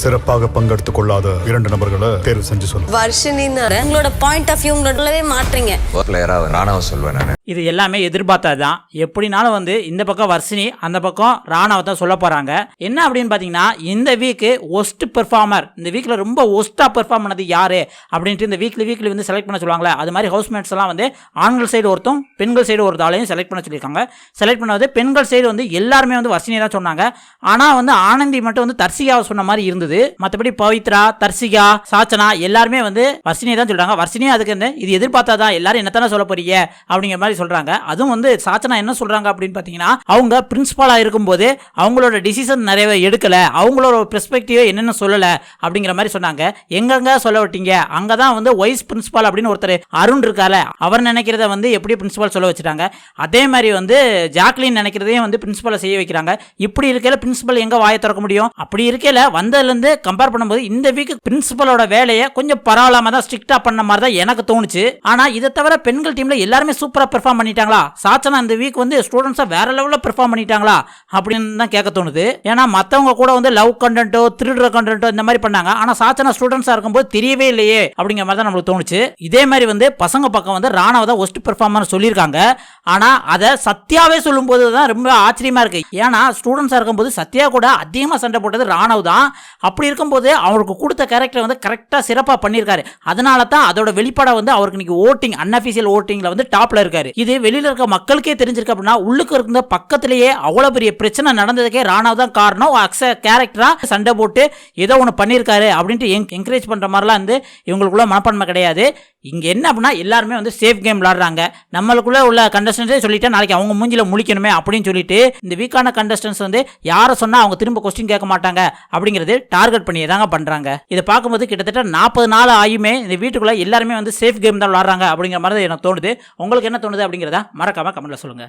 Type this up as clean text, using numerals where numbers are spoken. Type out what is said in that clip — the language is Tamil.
சிறப்பாக பங்கெடுத்துக் கொள்ளாத 2 நபர்களை தேர்வு செஞ்சு சொல்லுங்க. வர்ஷினின்னு உங்களோட பாயிண்ட் ஆஃப் வியூ உங்களோடவே மாற்றீங்க. ராணாவை சொல்வேன் நான். இது எல்லாமே எதிர்பார்த்ததுதான். எப்படினாலும் இந்த பக்கம் வர்ஷினி, அந்த பக்கம் ராணாவை தான் சொல்ல போறாங்க. என்ன அப்படின்னு பாத்தீங்கன்னா, இந்த வீக்கு ஒஸ்ட் பெர்ஃபார்மர், இந்த வீக்ல ரொம்ப ஒஸ்டா பெர்ஃபார்ம் பண்ணது யாரு அப்படின்ட்டு இந்த வீக்லி செலக்ட் பண்ண சொல்லுவாங்களே, அது மாதிரி ஹவுஸ்மேட்ஸ் எல்லாம் ஆண்கள் சைடு ஒருத்தம், பெண்கள் சைடு ஒரு ஆளையும் செலக்ட் பண்ண சொல்லியிருக்காங்க. செலக்ட் பண்ணது பெண்கள் சைடு எல்லாருமே வர்ஷினி தான் சொன்னாங்க. ஆனா ஆனந்தி மட்டும் தர்சிகாவை சொன்ன மாதிரி இருந்தது. மற்றபடி பவித்ரா, தர்சிகா, சாச்சனா எல்லாருமே வர்ஷினியை தான் சொல்றாங்க. வர்ஷினியும் அதுக்கு இது எதிர்பார்த்தாதான், எல்லாரும் என்னத்தானே சொல்ல போறீங்க அப்படிங்கிற மாதிரி சொல்றாங்க. அதுவும் சாச்சனா என்ன சொல்றாங்க அப்படின்னு பாத்தீங்கன்னா, அவங்க பிரின்சிபாலா இருக்கும்போது அவங்களோட டிசிஷன் நிறைய எடுக்கல, அவங்களோட பெர்ஸ்பெக்டிவ் என்னென்ன சொல்லல அப்படிங்கிற மாதிரி சொன்னாங்க. எங்கெங்க சொல்ல விட்டீங்க, அங்கதான் வைஸ் பிரின்சிபால் அப்படின்னு ஒருத்தர் அருண் இருக்கால, அவர் நினைக்கிறத எப்படி பிரின்சிபால் சொல்ல வச்சுட்டாங்க. அதே மாதிரி ஜாக்லின் நினைக்கிறதையும் பிரின்சிபாலை செய்ய வைக்கிறாங்க. இப்படி இருக்கையில பிரின்சிபல் எங்க வாயை திறக்க முடியும்? அப்படி இருக்கையில வந்ததுல இருந்து கம்பேர் பண்ணும்போது இந்த வீக் பிரின்சிபலோட வேலையை கொஞ்சம் பரவாயில்லாம தான் ஸ்ட்ரிக்டா பண்ண மாதிரி தான் எனக்கு தோணுச்சு. ஆனா இதை தவிர பெண்கள் டீம்ல எல்லாருமே சூப்பரா பெர்ஃபார்ம் பண்ணிட்டாங்களா? சாச்சனா இந்த வீக் ஸ்டூடெண்ட்ஸா வேற லெவல்ல பெர்ஃபார்ம் பண்ணிட்டாங்களா அப்படின்னு தான் கேட்க தோணுது. ஏன்னா மத்தவங்க கூட லவ் கண்டென்ட்டோ திருடுற கண்டென்ட்டோ இந்த மாதிரி பண்ணாங்க. ஆனா சாச்சனா ஸ்டூடெண்ட்ஸா இருக்கும்போது தெரியவே இல்லையே அப்படிங்கிற மாதிரி தான் நம்மளுக்கு தோணுச்சு. இதே மாதிரி பசங்க பக்கம் ராணாவை தான் ஒஸ்ட் பெர்ஃபார்மர் சொல்லியிருக்காங்க. ஆனா அதை சத்யாவே சொல்லும் போது தான் ரொம்ப ஆச்சரியமா இருக்கு. ஏன்னா ஸ்டூடெண்ட்ஸா இருக்கும்போது சத்யா கூட அதிகமா சண்டை போட்டது ராணவ் தான். அப்படி இருக்கும்போது அவருக்கு கொடுத்த கேரக்டர் கரெக்டா சிறப்பா பண்ணியிருக்காரு. அதனால தான் அதோட வெளிப்பாட அவருக்கு இன்னைக்கு ஓட்டிங், அன்அஃபிஷியல் ஓட்டிங்ல டாப்ல இருக்காரு. இது வெளியில இருக்க மக்களுக்கே தெரிஞ்சிருக்கு அப்படின்னா, உள்ளுக்கு இருந்த பக்கத்திலேயே அவ்வளவு பெரிய பிரச்சனை நடந்ததுக்கே ராணவ் தான் காரணம். கேரக்டரா சண்டை போட்டு ஏதோ ஒன்று பண்ணியிருக்காரு அப்படின்ட்டு என்கரேஜ் பண்ற மாதிரிலாம் இவங்களுக்குள்ள மனப்பான்மை கிடையாது. இங்க என்ன அப்படின்னா, எல்லாருமே சேஃப் கேம் விளையாடுறாங்க. நம்மளுக்குள்ள உள்ள கண்டஸ்டன்ஸே சொல்லிட்டு நாளைக்கு அவங்க மூஞ்சில முழிக்கணுமே அப்படின்னு சொல்லிட்டு இந்த வீக்கான கண்டஸ்டன்ஸ் யாரை சொன்னா அவங்க திரும்ப கொஸ்டின் கேட்க மாட்டாங்க அப்படிங்கிறது டார்கெட் பண்ணியே தாங்க பண்றாங்க. இதை பார்க்கும்போது கிட்டத்தட்ட 40 நாள் ஆயுமே இந்த வீட்டுக்குள்ள எல்லாருமே சேஃப் கேம் தான் விளையாடுறாங்க அப்படிங்கிற மாதிரி எனக்கு தோணுது. உங்களுக்கு என்ன தோணுது அப்படிங்கிறத மறக்காம கமெண்ட்ல சொல்லுங்க.